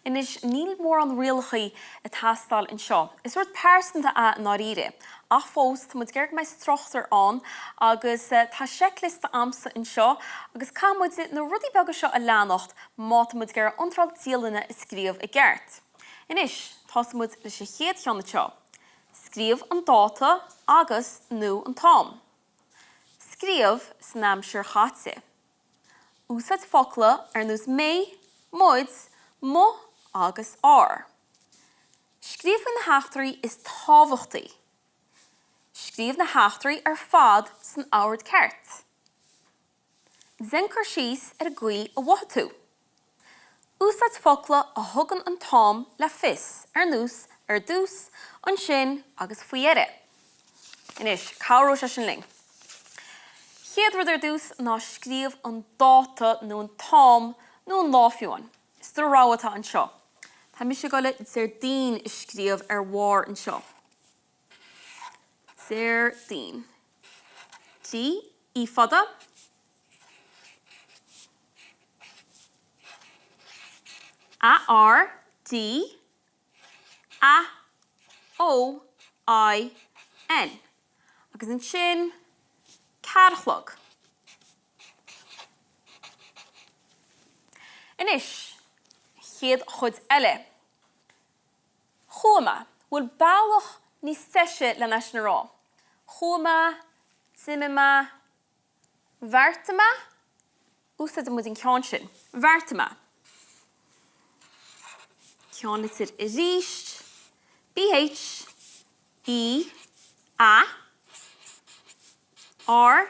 Inis níl mór an rialchaí a tastal in seo. Is ruirt persanta a náíre. Ach fós tá muid geirg meis struchtúr an agus tá checklist amsa in seo agus cámuid na rudí beaga seo a leanacht má tá muid geir Iontráil Dialainne is scríobh i gceart. Inis tá muid le sé chéad cheanna seo. Scríobh an dáta agus nó an tám. Scríobh san aimsir chaite. Úsad foghlaim ar nús mé, muid, mo agus ár. Scríbhneoireacht is tábhachtaí. Scríbhneoireacht ar fad san ábhar ceart. Zencur síos ar a gcuí a watú. Úsad foghlaim a thugann an tám le fis ar nús, ar dús, an sin agus faoiire. Inis, cabhró sé sin ling. Chéad rud ar dús ná scríobh an dáta nó an tám nó an láfiúin. Is do ráhatá an seo. Tá mi sé goile Zardín is scríobh ar mhór an seo. Zardín. D í fada. A-R, D, A-O-I-N. Agus an sin, carchlog. Inis, chéad chud eile. Téama, bhfuil bailach ní seise le leis na rá. Téama, tíama, bhairteama, úsad a muid an ceann sin. Bhairteama. Ceann litir i ríist, BH, E, A, R,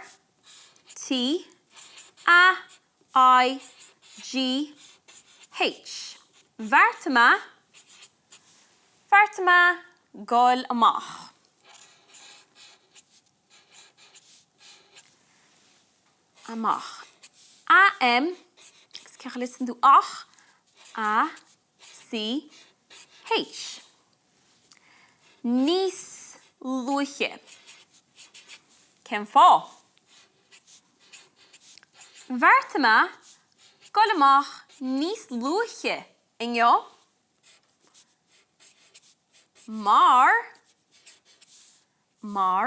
T, A, I, G, H. Bhairteama, bhairteama, gail amach. Amach. A-M, gus ceach listen to ach, A, C, H. Níos luaithe. Cén fá. Bhairteama, gail amach, níos luaithe inniu. Mar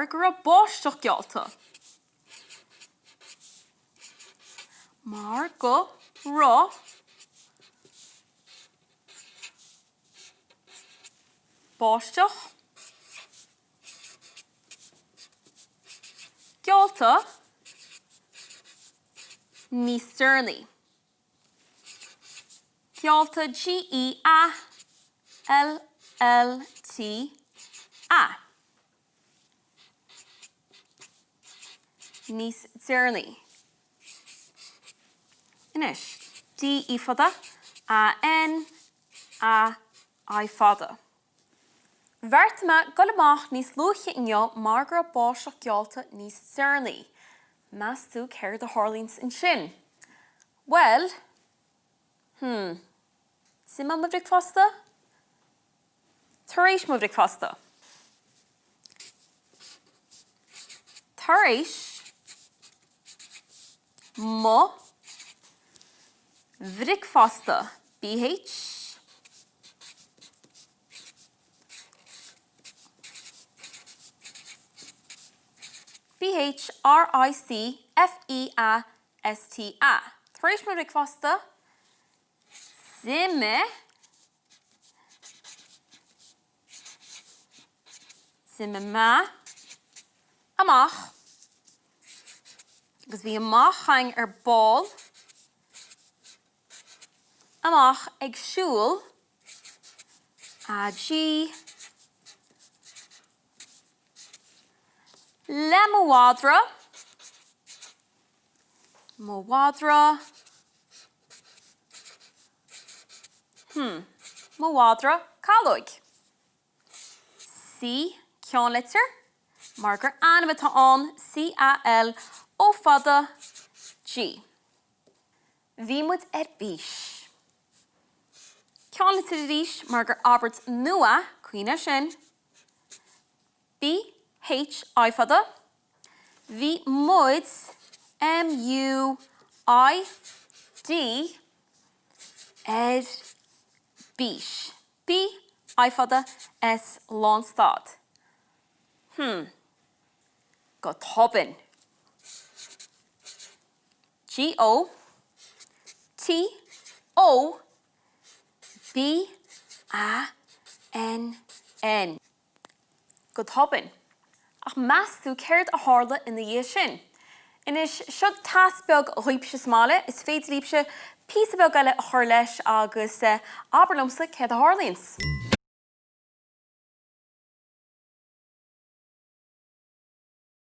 gur a báisteach gealta. Mar go rá báisteach gealta níos dearnaí. Gealta G-E-A-L-L-T-A. Níos dearnaí. Inis, D í fada, A-N, A-I fada. Bhairteama gail amach níos luaithe inniu mar gur a báisteach gealta níos dearnaí. Meas tú céir de Harlíns in sin. Well, Sima mo bhric fasta? Tar éis mo bhric fasta. Tar éis mo bhric fasta. BH B-H-R-I-C-F-E-A-S-T-A. Tar éis mo bhric fasta. Zime amach. Agus bhí amach hang ar ball. Amach ag siúl. A G. Le mhádra. Mhádra. Mhádra cáilúig. C, ceann litir, mar gur anamh atá ann, C-A-L, ó fada, G. Bhí muid ar bís. Ceann litir ríis mar gur Ábhar nua, cuioine sin, B-H-I fada, bhí muid M-U-I-D ar Bís. B aifada S lánstad. Go toban. G-O T-O B-A-N-N. Go toban. Ach measú céird a hála ina dhé sin. Inis siod tasbeag roiipse smála is féidir líbse písa beag eile a chuir leis agus Ábhar liomsa céad a hálíns.